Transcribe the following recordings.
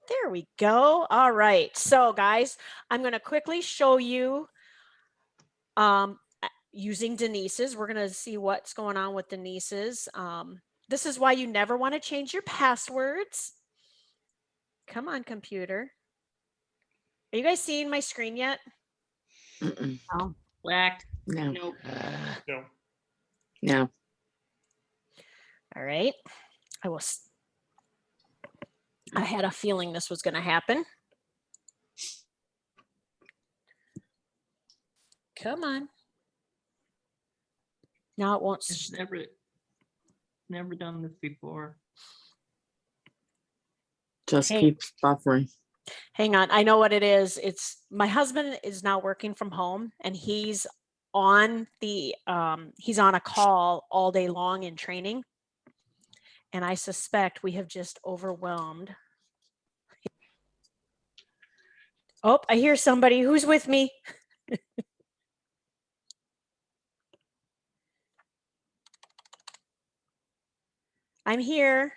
There we go. All right. So guys, I'm going to quickly show you using Denise's. We're going to see what's going on with Denise's. This is why you never want to change your passwords. Come on, computer. Are you guys seeing my screen yet? No. Whacked. No. Nope. No. No. All right. I had a feeling this was going to happen. Come on. Now it won't. It's never done this before. Just Hey. keeps buffering. Hang on. I know what it is. It's my husband is now working from home and he's on a call all day long in training. And I suspect we have just overwhelmed. Oh, I hear somebody. Who's with me? I'm here.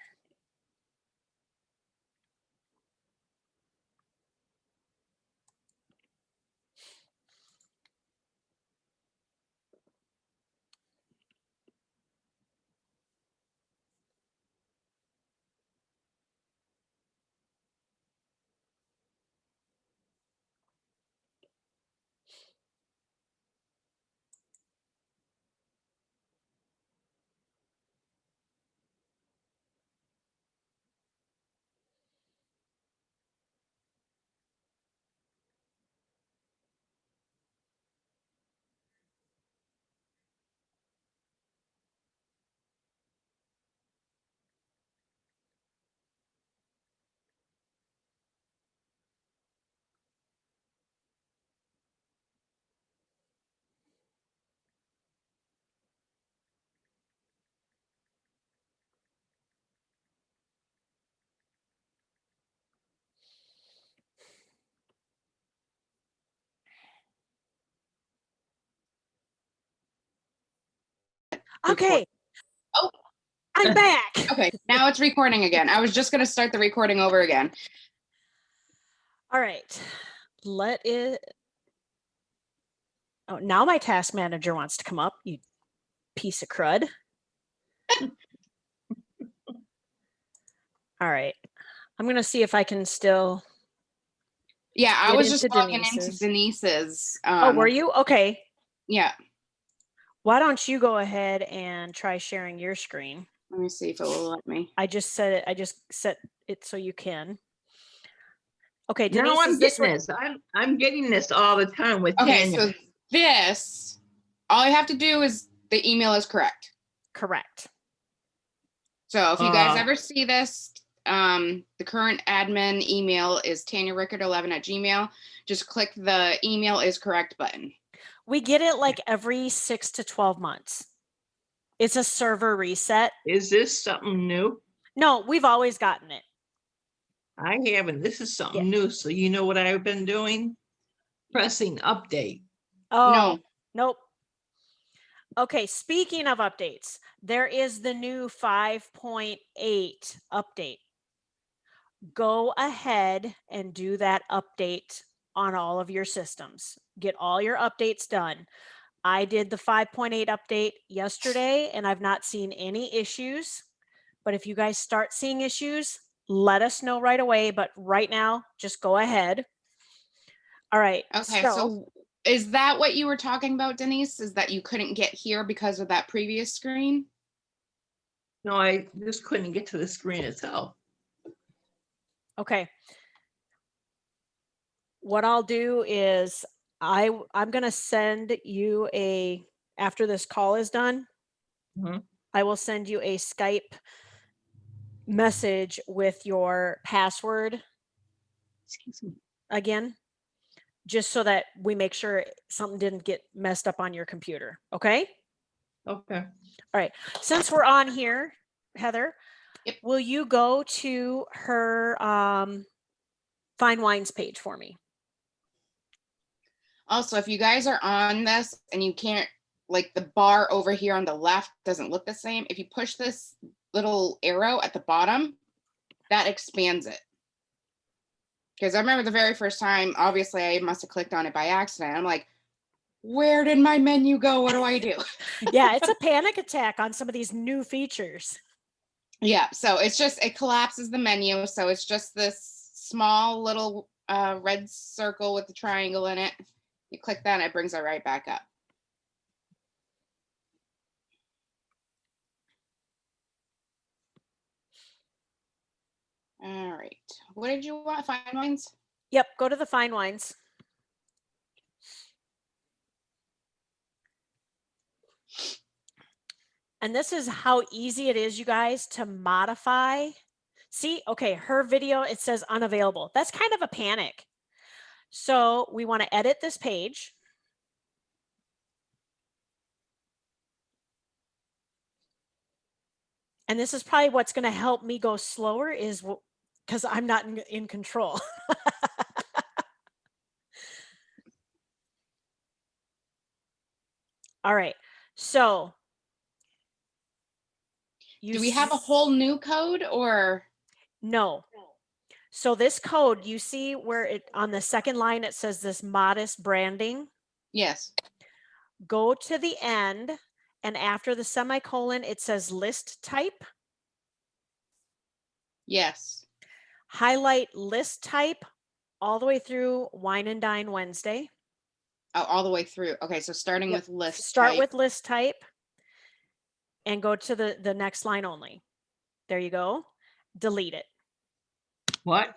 Okay. Oh, I'm back. okay. Now it's recording again. I was just going to start the recording over again. All right. Let it. Oh, now my task manager wants to come up, you piece of crud. All right. I'm going to see if I can still. Yeah, I Get was just into logging Denise's. into Denise's. Oh, were you? Okay. Yeah. Why don't you go ahead and try sharing your screen? Let me see if it will let me. I just set it so you can. Okay, Denise, Now I'm is this getting what? this. I'm getting this all the time with Okay, Tanya. so this, all I have to do is the email is correct. Correct. So if you guys ever see this, the current admin email is TanyaRickard11@gmail. Just click the email is correct button. We get it like every 6 to 12 months. It's a server reset. Is this something new? No, we've always gotten it. I haven't. This is something new. So you know what I've been doing? Pressing update. Oh, No. nope. Okay, speaking of updates, there is the new 5.8 update. Go ahead and do that update on all of your systems. Get all your updates done. I did the 5.8 update yesterday and I've not seen any issues. But if you guys start seeing issues, let us know right away. But right now, just go ahead. All right. Okay, so is that what you were talking about, Denise? Is that you couldn't get here because of that previous screen? No, I just couldn't get to the screen itself. Okay. What I'll do is I'm going to send you after this call is done, I will send you a Skype message with your password again, just so that we make sure something didn't get messed up on your computer. Okay. Okay. All right. Since we're on here, Heather, Yep. Will you go to her Fine Wines page for me? Also, if you guys are on this and you can't, like the bar over here on the left doesn't look the same, if you push this little arrow at the bottom, that expands it. Because I remember the very first time, obviously I must have clicked on it by accident. I'm like, where did my menu go? What do I do? Yeah, it's a panic attack on some of these new features. Yeah, so it's just, it collapses the menu. So it's just this small little red circle with the triangle in it. You click that and it brings it right back up. All right. What did you want? Fine wines? Yep, go to the fine wines. And this is how easy it is, you guys, to modify. See, okay, her video, it says unavailable. That's kind of a panic. So we want to edit this page. And this is probably what's going to help me go slower is because I'm not in control. All right. So do we have a whole new code or? No. So this code, you see where it on the second line, it says this modest branding. Yes. Go to the end, and after the semicolon, it says list type. Yes. Highlight list type all the way through Wine and Dine Wednesday. Oh, all the way through. Okay, so starting with list. Start type. with list type and go to the next line only. There you go. Delete it. What?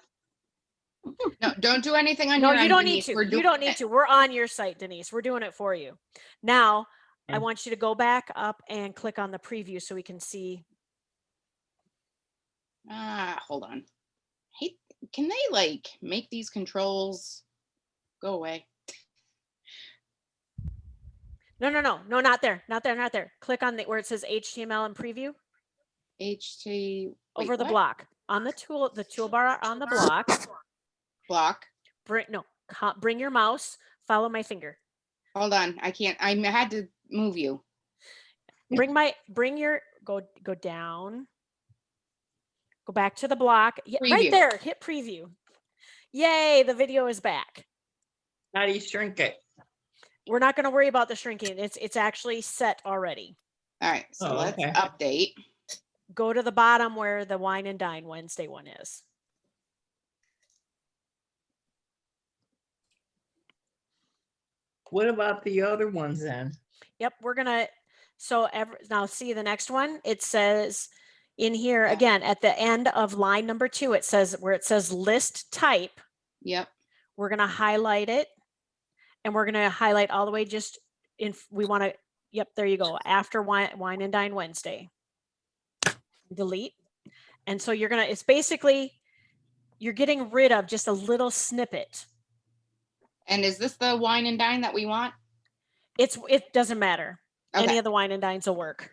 No, don't do anything on No, your you end, don't Denise. need to. We're You doing don't need it. to. We're on your site, Denise. We're doing it for you. Now, I Okay. want you to go back up and click on the preview so we can see. Hold on. Hey, can they like make these controls go away? No, not there. Not there. Click on where it says HTML and preview. Over the what? block. On the toolbar on the block. Block. Bring your mouse, follow my finger. Hold on. I can't. I had to move you. Go down. Go back to the block. Yeah, right Preview. there. Hit preview. Yay, the video is back. How do you shrink it? We're not going to worry about the shrinking. It's actually set already. All right. So Oh, let's okay. update. Go to the bottom where the Wine and Dine Wednesday one is. What about the other ones then? Yep, we're going to, now see the next one. It says in here, again, at the end of line number 2, it says where it says list type. Yep. We're going to highlight it, and we're going to highlight all the way just in, we want to, yep, there you go. After Wine and Dine Wednesday. Delete. And so you're going to, it's basically, you're getting rid of just a little snippet. And is this the Wine and Dine that we want? It doesn't matter. Okay. Any of the Wine and Dines will work.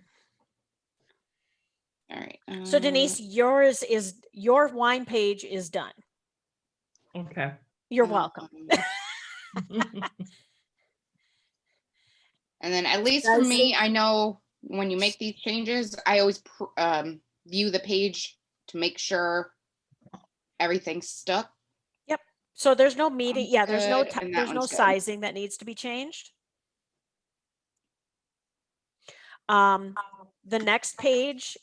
All right. So Denise, your wine page is done. Okay. You're welcome. And then at least for me, I know when you make these changes, I always view the page to make sure everything's stuck. Yep. So there's no meeting. Yeah, there's no good. sizing that needs to be changed. The next page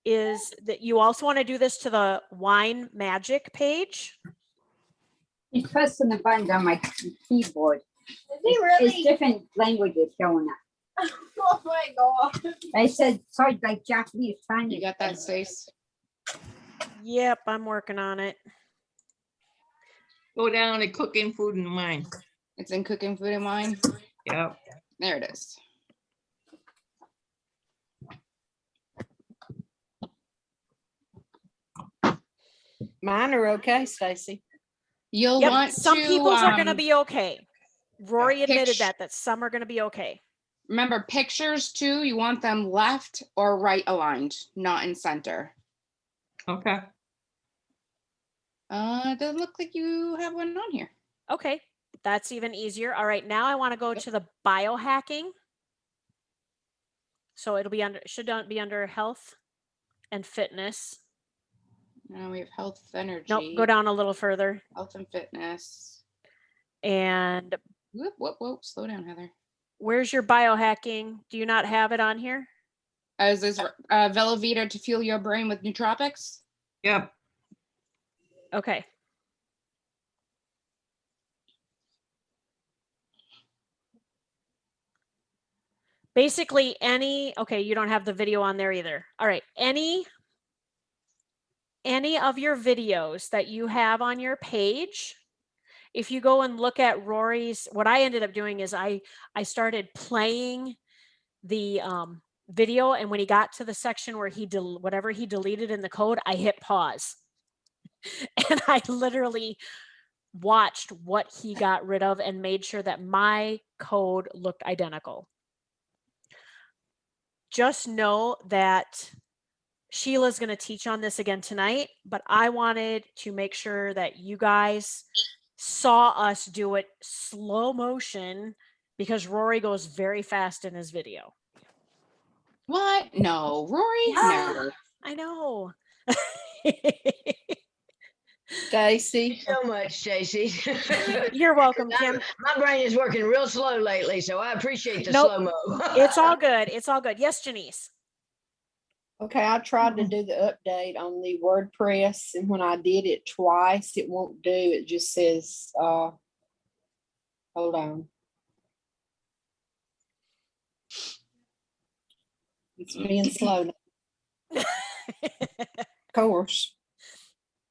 is that you also want to do this to the Wine Magic page. He's pressing the buttons on my keyboard. It's different languages showing up. Oh my god. I said, sorry, like Japanese, Chinese. You got that, Stace? Yep, I'm working on it. Go down to cooking food and wine. It's in Cooking Food and Wine. Yep. There it is. Mine are okay, Stacy. You'll Yep, want some to, people's are going to be okay. Rory admitted pitch- that some are going to be okay. remember pictures too. You want them left or right aligned, not in center. Okay. It doesn't look like you have one on here. Okay, that's even easier. All right, now I want to go to the biohacking. So it'll be should be under health and fitness. Now we have health, energy. Nope, go down a little further. Health and fitness. And Whoop, whoop, whoop. Slow down, Heather. where's your biohacking? Do you not have it on here? Is this Velovita to fuel your brain with nootropics? Yep. Okay. Basically okay, you don't have the video on there either. All right, any of your videos that you have on your page, if you go and look at Rory's, what I ended up doing is I started playing the video, and when he got to the section where whatever he deleted in the code, I hit pause. And I literally watched what he got rid of and made sure that my code looked identical. Just know that Sheila's going to teach on this again tonight, but I wanted to make sure that you guys saw us do it slow motion because Rory goes very fast in his video. What? No, Rory? Yeah. Never. I know. Stacy. So much, Stacy. You're welcome, Kim. My brain is working real slow lately, so I appreciate the Nope. slow-mo. It's all good. It's all good. Yes, Janice. Okay, I tried to do the update on the WordPress, and when I did it twice, it won't do. It just says, hold on. It's being slow now. Of course.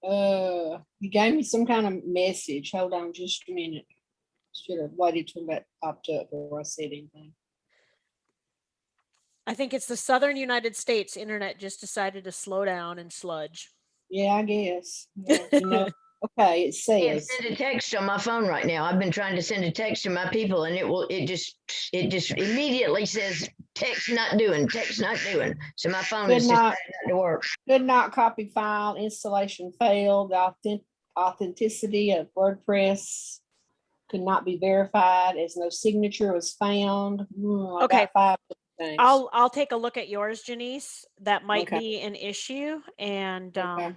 You gave me some kind of message. Hold on just a minute. Should have waited till that popped up before I said anything. I think it's the Southern United States internet just decided to slow down and sludge. Yeah, I guess. Yeah, you know, okay, it I can't says. send a text on my phone right now. I've been trying to send a text to my people, and it just immediately says text not doing. So my phone Good is just night. not to work. Could not copy file, installation failed, the authenticity of WordPress could not be verified as no signature was found. I Okay. got 5 things. I'll take a look at yours, Janice. That might Okay. be an issue. And Okay.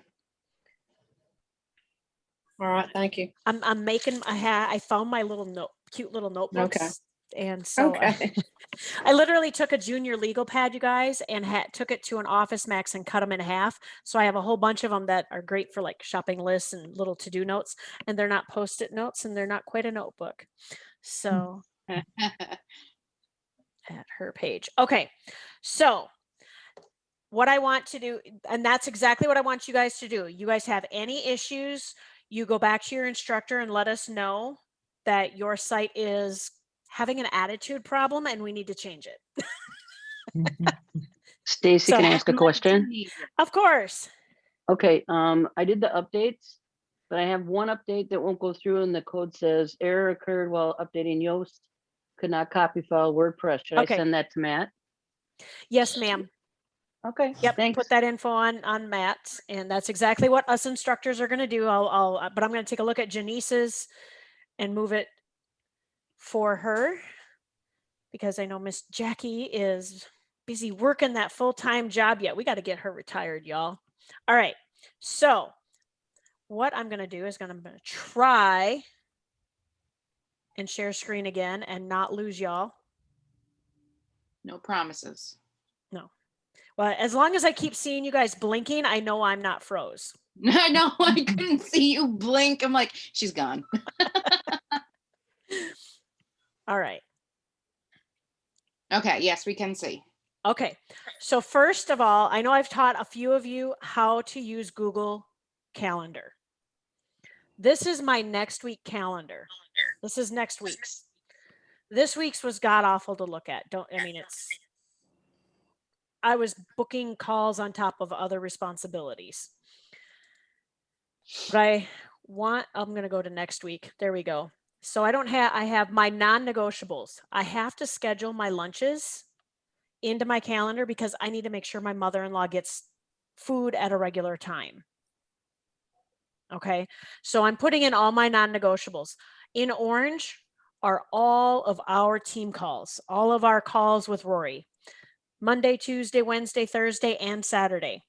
All right, thank you. I'm making I found my little cute little notebooks. Okay. And so Okay. I literally took a junior legal pad, you guys, and took it to an Office Max and cut them in half. So I have a whole bunch of them that are great for like shopping lists and little to-do notes, and they're not Post-it notes and they're not quite a notebook. So at her page. Okay. So what I want to do, and that's exactly what I want you guys to do. You guys have any issues, you go back to your instructor and let us know that your site is having an attitude problem and we need to change it. Stacy, So- can I ask a question? Of course. Okay, I did the updates, but I have one update that won't go through and the code says error occurred while updating Yoast. Could not copy file WordPress. Should Okay. I send that to Matt? Yes, ma'am. Okay, Yep. thanks. Put that info on Matt's, and that's exactly what us instructors are going to do. But I'm going to take a look at Janice's and move it for her because I know Miss Jackie is busy working that full-time job yet. We got to get her retired, y'all. All right. So what I'm going to do is I'm going to try and share screen again and not lose y'all. No promises. Well, as long as I keep seeing you guys blinking, I know I'm not froze. I know, I couldn't see you blink. I'm like, she's gone. All right. Okay, yes, we can see. Okay. So first of all, I know I've taught a few of you how to use Google Calendar. This is my next week calendar. This is next week's. This week's was god awful to look at. I was booking calls on top of other responsibilities. But I'm going to go to next week. There we go. So I have my non-negotiables. I have to schedule my lunches into my calendar because I need to make sure my mother-in-law gets food at a regular time. Okay. So I'm putting in all my non-negotiables. In orange are all of our team calls, all of our calls with Rory. Monday, Tuesday, Wednesday, Thursday, and Saturday.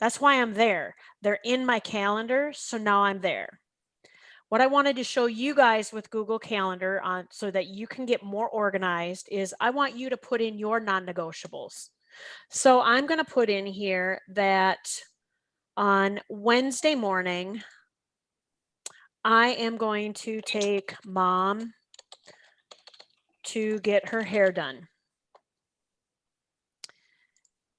That's why I'm there. They're in my calendar, so now I'm there. What I wanted to show you guys with Google Calendar on so that you can get more organized is I want you to put in your non-negotiables. So I'm going to put in here that on Wednesday morning, I am going to take mom to get her hair done.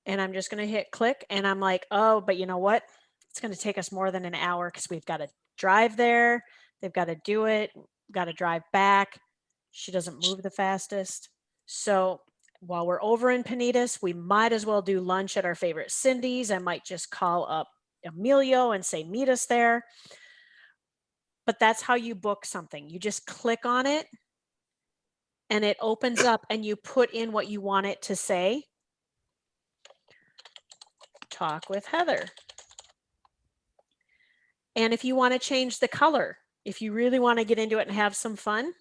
And I'm just going to hit click and I'm like, oh, but you know what? It's going to take us more than an hour because we've got to drive there. They've got to do it. Got to drive back. She doesn't move the fastest. So while we're over in Panitas, we might as well do lunch at our favorite Cindy's. I might just call up Emilio and say, meet us there. But that's how you book something. You just click on it and it opens up and you put in what you want it to say. Talk with Heather. And if you want to change the color, if you really want to get into it and have some fun,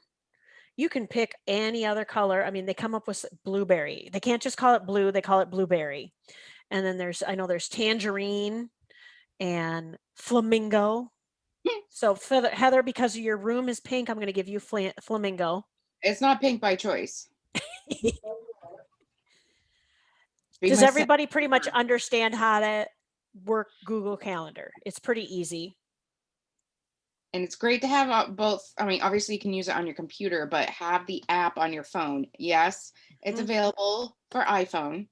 you can pick any other color. I mean, they come up with blueberry. They can't just call it blue, they call it blueberry. And then I know there's tangerine and flamingo. So Heather, because your room is pink, I'm going to give you flamingo. It's not pink by choice. Does everybody pretty much understand how to work Google Calendar? It's pretty easy. And it's great to have both. I mean, obviously you can use it on your computer, but have the app on your phone. Yes, it's available for iPhone.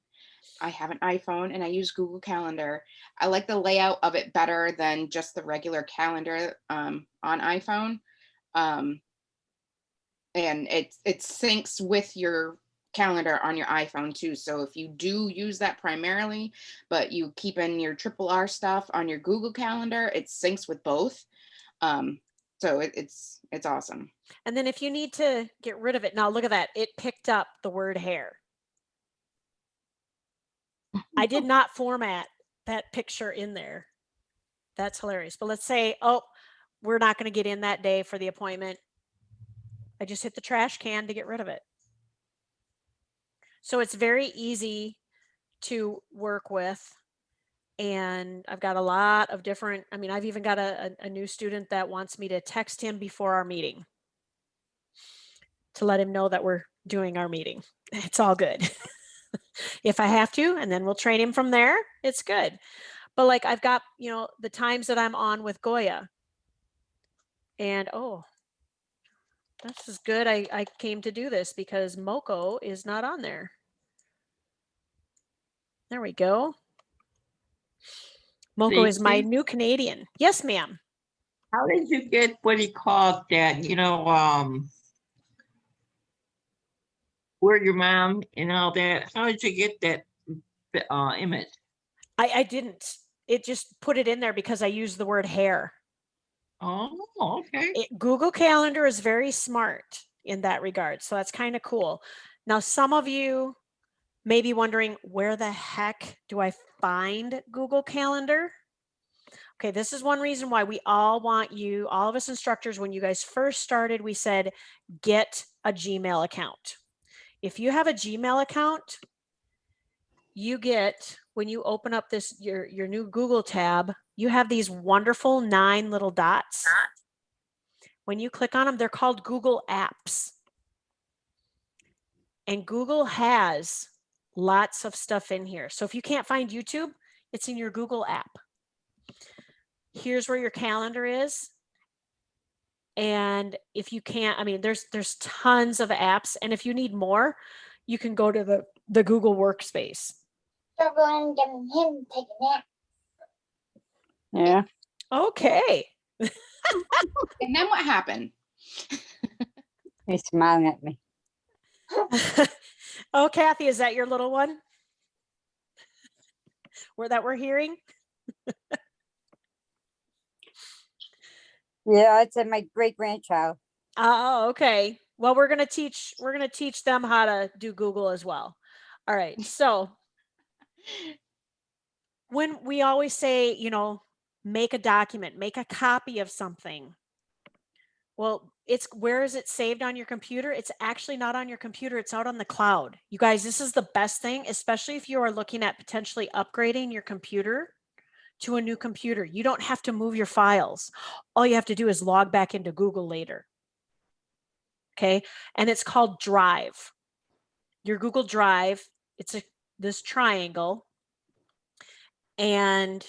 I have an iPhone and I use Google Calendar. I like the layout of it better than just the regular calendar on iPhone. And it syncs with your calendar on your iPhone too. So if you do use that primarily, but you keep in your RRR stuff on your Google Calendar, it syncs with both. So it's awesome. And then if you need to get rid of it, now look at that. It picked up the word hair. I did not format that picture in there. That's hilarious. But let's say, oh, we're not going to get in that day for the appointment. I just hit the trash can to get rid of it. So it's very easy to work with. And I've got a lot of different, I mean, I've even got a new student that wants me to text him before our meeting to let him know that we're doing our meeting. It's all good. If I have to, and then we'll train him from there, it's good. But like I've got, you know, the times that I'm on with Goya. And oh, this is good. I came to do this because Moko is not on there. There we go. Moko is my new Canadian. Yes, ma'am. How did you get what he called that, where your mom and all that? How did you get that image? I didn't. It just put it in there because I used the word hair. Oh, okay. Google Calendar is very smart in that regard. So that's kind of cool. Now, some of you may be wondering, where the heck do I find Google Calendar? Okay, this is one reason why we all want you, all of us instructors, when you guys first started, we said, get a Gmail account. If you have a Gmail account, you get, when you open up this, your new Google tab, you have these wonderful 9 little dots. When you click on them, they're called Google Apps. And Google has lots of stuff in here. So if you can't find YouTube, it's in your Google app. Here's where your calendar is. And if you can't, I mean, there's tons of apps. And if you need more, you can go to the Google Workspace. They're going to get him take a nap. Yeah. Okay. And then what happened? He's smiling at me. Oh, Kathy, is that your little one? We're hearing? Yeah, it's my great grandchild. Oh, okay. Well, we're gonna teach them how to do Google as well. All right. So when we always say, make a document, make a copy of something. Well, where is it saved on your computer? It's actually not on your computer. It's out on the cloud. You guys, this is the best thing, especially if you are looking at potentially upgrading your computer. to a new computer. You don't have to move your files. All you have to do is log back into Google later. Okay. And it's called Drive. Your Google Drive, it's this triangle. And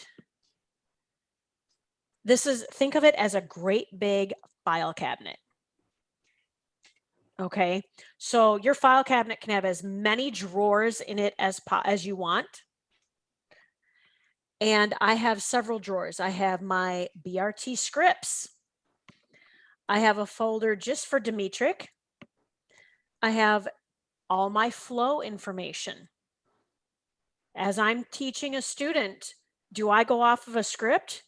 think of it as a great big file cabinet. Okay. So your file cabinet can have as many drawers in it as you want. And I have several drawers. I have my BRT scripts. I have a folder just for Dimitrik. I have all my flow information. As I'm teaching a student, do I go off of a script?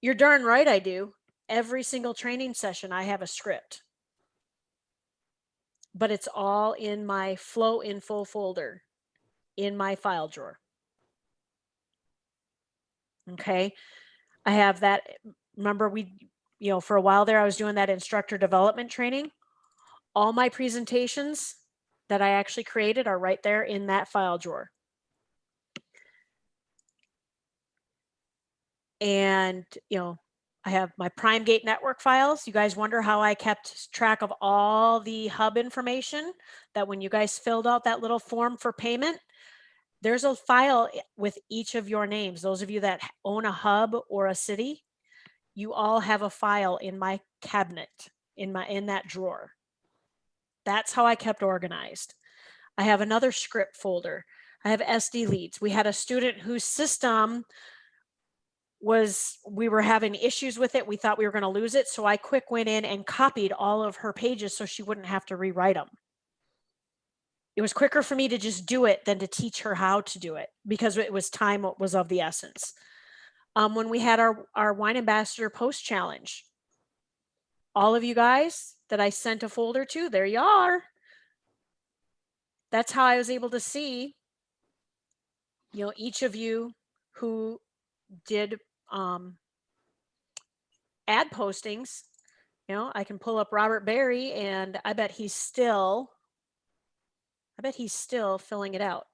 You're darn right I do. Every single training session, I have a script. But it's all in my flow info folder in my file drawer. Okay. I have that. Remember, for a while there, I was doing that instructor development training. All my presentations that I actually created are right there in that file drawer. And, I have my PrimeGate network files. You guys wonder how I kept track of all the hub information that when you guys filled out that little form for payment, there's a file with each of your names. Those of you that own a hub or a city, you all have a file in my cabinet, in that drawer. That's how I kept organized. I have another script folder. I have SD leads. We had a student whose system we were having issues with it. We thought we were going to lose it. So I quick went in and copied all of her pages so she wouldn't have to rewrite them. It was quicker for me to just do it than to teach her how to do it because time was of the essence. When we had our Wine Ambassador Post Challenge, all of you guys that I sent a folder to, there you are. That's how I was able to see, each of you who did ad postings. I can pull up Robert Berry and I bet he's still filling it out.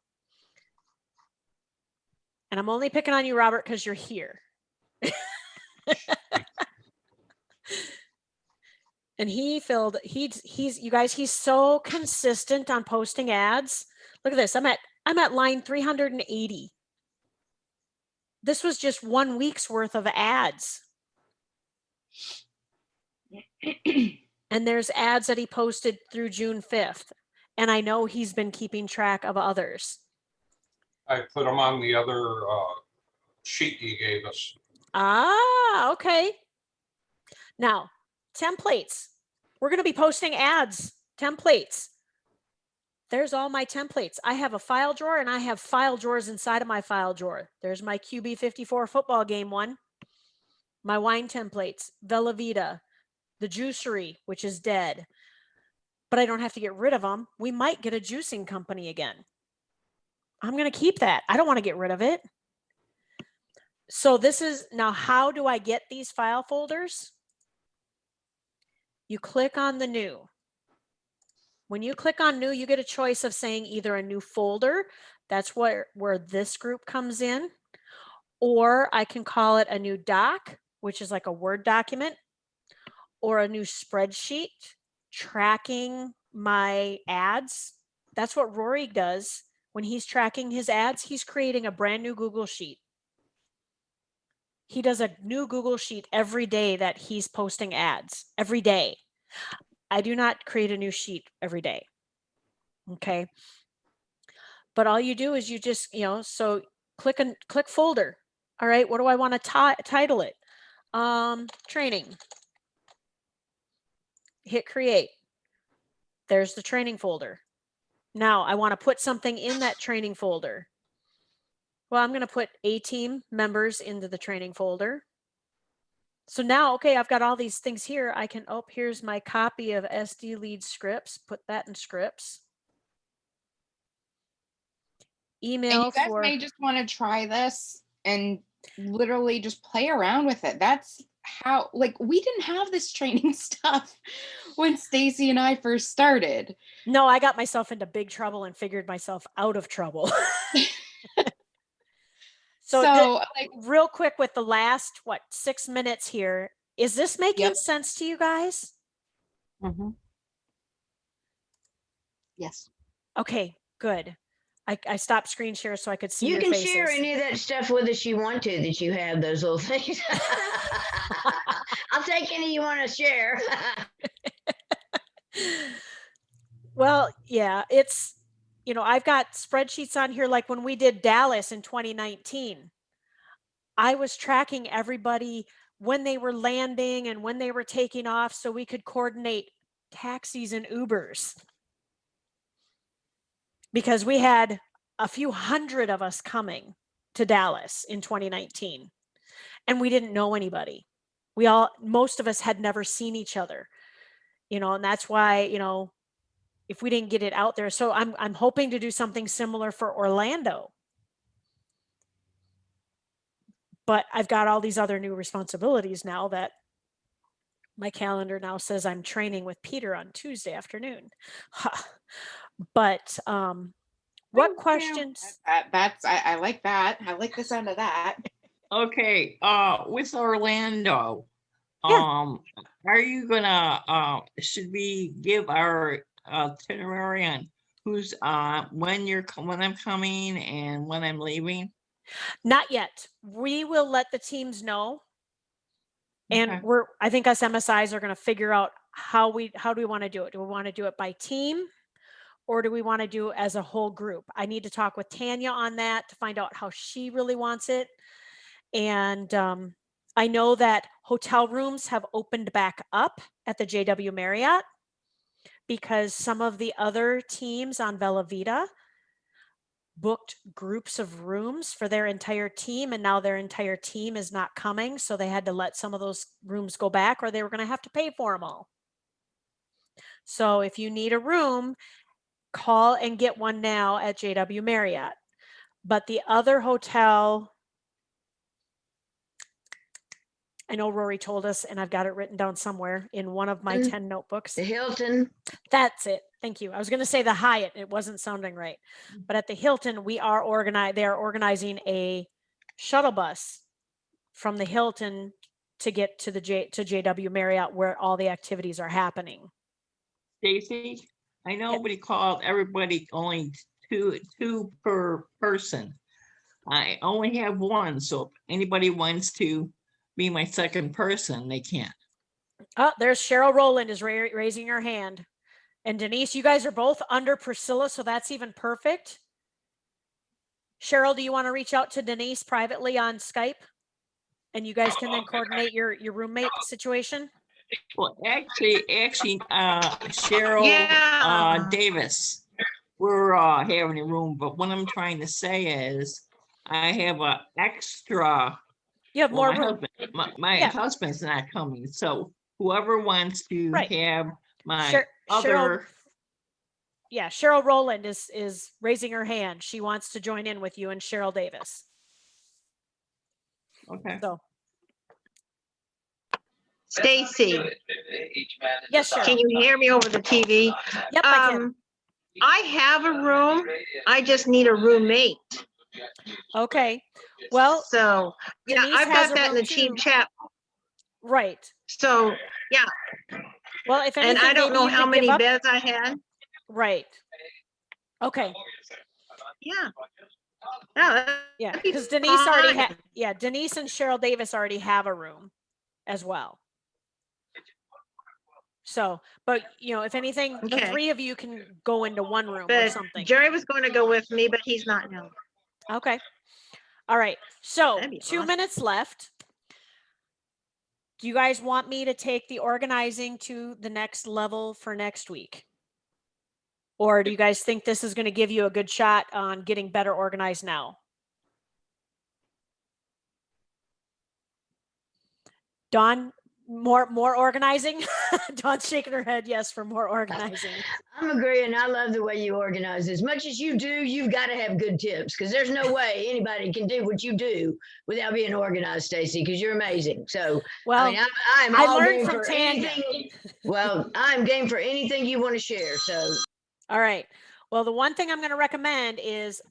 And I'm only picking on you, Robert, because you're here. And he's so consistent on posting ads. Look at this. I'm at line 380. This was just 1 week's worth of ads. And there's ads that he posted through June 5th. And I know he's been keeping track of others. I put them on the other sheet you gave us. Ah, okay. Now, templates. We're going to be posting ads, templates. There's all my templates. I have a file drawer and I have file drawers inside of my file drawer. There's my QB54 football game one, my wine templates, Velovita, the juicery, which is dead, but I don't have to get rid of them. We might get a juicing company again. I'm going to keep that. I don't want to get rid of it. So now how do I get these file folders? You click on the new. When you click on new, you get a choice of saying either a new folder, that's where this group comes in, or I can call it a new doc, which is like a Word document, or a new spreadsheet tracking my ads. That's what Rory does when he's tracking his ads. He's creating a brand new Google Sheet. He does a new Google Sheet every day that he's posting ads, every day. I do not create a new sheet every day. Okay. But all you do is you just, so click folder. All right. What do I want to title it? Training. Hit create. There's the training folder. Now I want to put something in that training folder. Well, I'm going to put A-team members into the training folder. So now, okay, I've got all these things here. I can, here's my copy of SD lead scripts. Put that in scripts. Email. And you guys may just want to try this and literally just play around with it. That's how, we didn't have this training stuff when Stacy and I first started. No, I got myself into big trouble and figured myself out of trouble. So, like, real quick with the last, 6 minutes here, is this making Yep. sense to you guys? Yes. Okay, good. I stopped screen share so I could see You your can faces. share any of that stuff with us you want to, that you have those little things. I'll take any you want to share. Well, yeah, it's, I've got spreadsheets on here like when we did Dallas in 2019. I was tracking everybody when they were landing and when they were taking off so we could coordinate taxis and Ubers. Because we had a few hundred of us coming to Dallas in 2019 and we didn't know anybody. Most of us had never seen each other, and that's why, if we didn't get it out there. So I'm hoping to do something similar for Orlando. But I've got all these other new responsibilities now that my calendar now says I'm training with Peter on Tuesday afternoon. But what questions? I like that. I like the sound of that. Okay, with Orlando, Yeah. are you gonna, should we give our itinerary on who's, when I'm coming and when I'm leaving? Not yet. We will let the teams know. And Okay. I think us MSIs are going to figure out how do we want to do it? Do we want to do it by team or do we want to do it as a whole group? I need to talk with Tanya on that to find out how she really wants it. And I know that hotel rooms have opened back up at the JW Marriott because some of the other teams on Velovita booked groups of rooms for their entire team, and now their entire team is not coming, so they had to let some of those rooms go back or they were going to have to pay for them all. So if you need a room, call and get one now at JW Marriott. But the other hotel, I know Rory told us, and I've got it written down somewhere in one of my 10 notebooks. The Hilton. That's it. Thank you. I was going to say the Hyatt. It wasn't sounding right. But at the Hilton, they are organizing a shuttle bus from the Hilton to get to to JW Marriott where all the activities are happening. Stacy, I know we called everybody only two per person. I only have one, so if anybody wants to be my second person, they can. Oh, there's Cheryl Rowland is raising her hand. And Denise, you guys are both under Priscilla, so that's even perfect. Cheryl, do you want to reach out to Denise privately on Skype? And you guys can then coordinate your roommate situation? Well, actually, Cheryl Davis, we're having a room, but what I'm trying to say is I have an extra. You have more room. My husband's not coming, so whoever wants to have my other. Cheryl Rowland is raising her hand. She wants to join in with you and Cheryl Davis. Okay. So. Stacy. Yes, Cheryl. Can you hear me over the TV? Yep, I can. I have a room. I just need a roommate. Okay. Well, so yeah, Denise I've got that in the cheap chat. Right. So yeah. Well, if anything, and I don't know how many beds I had. Right. Okay. Yeah. Yeah, because Denise already had. Yeah, Denise and Cheryl Davis already have a room as well. So, but if anything, the three of you can go into one room or something. Jerry was going to go with me, but he's not now. Okay. All right. So 2 minutes left. Do you guys want me to take the organizing to the next level for next week? Or do you guys think this is going to give you a good shot on getting better organized now? Dawn, more organizing? Dawn's shaking her head yes for more organizing. I'm agreeing. I love the way you organize. As much as you do, you've got to have good tips because there's no way anybody can do what you do without being organized, Stacy, because you're amazing. So, well, I mean, I'm I all learned game from for Tanya. anything. Well, I'm game for anything you want to share. So, all right. Well, the one thing I'm going to recommend is,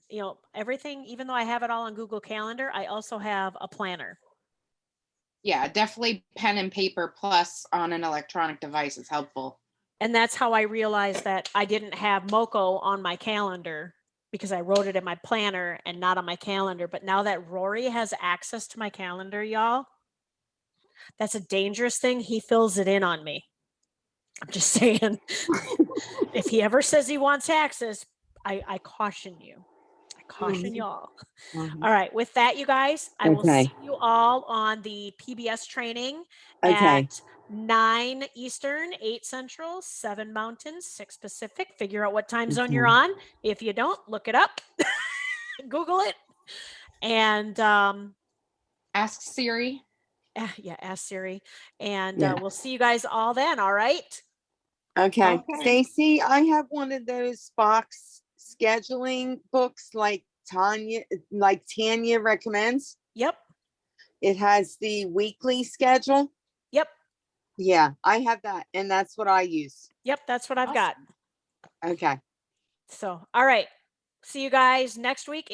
everything, even though I have it all on Google Calendar, I also have a planner. Yeah, definitely pen and paper plus on an electronic device is helpful. And that's how I realized that I didn't have MoCo on my calendar, because I wrote it in my planner and not on my calendar. But now that Rory has access to my calendar, y'all, that's a dangerous thing. He fills it in on me. I'm just saying. If he ever says he wants access, I caution you. I caution y'all. Mhm. All right. With that, you guys, I will Okay. see you all on the PBS training Okay. at 9 Eastern, 8 Central, 7 Mountain, 6 Pacific. Figure out what time zone you're Okay. on. If you don't, look it up. Google it. And Ask Siri. yeah, ask Siri. And Yeah. we'll see you guys all then. All right. Okay. Okay. Stacy, I have one of those box scheduling books like Tanya recommends. Yep. It has the weekly schedule. Yep. Yeah, I have that, and that's what I use. Yep. That's what I've got. Okay. So, all right. See you guys next week.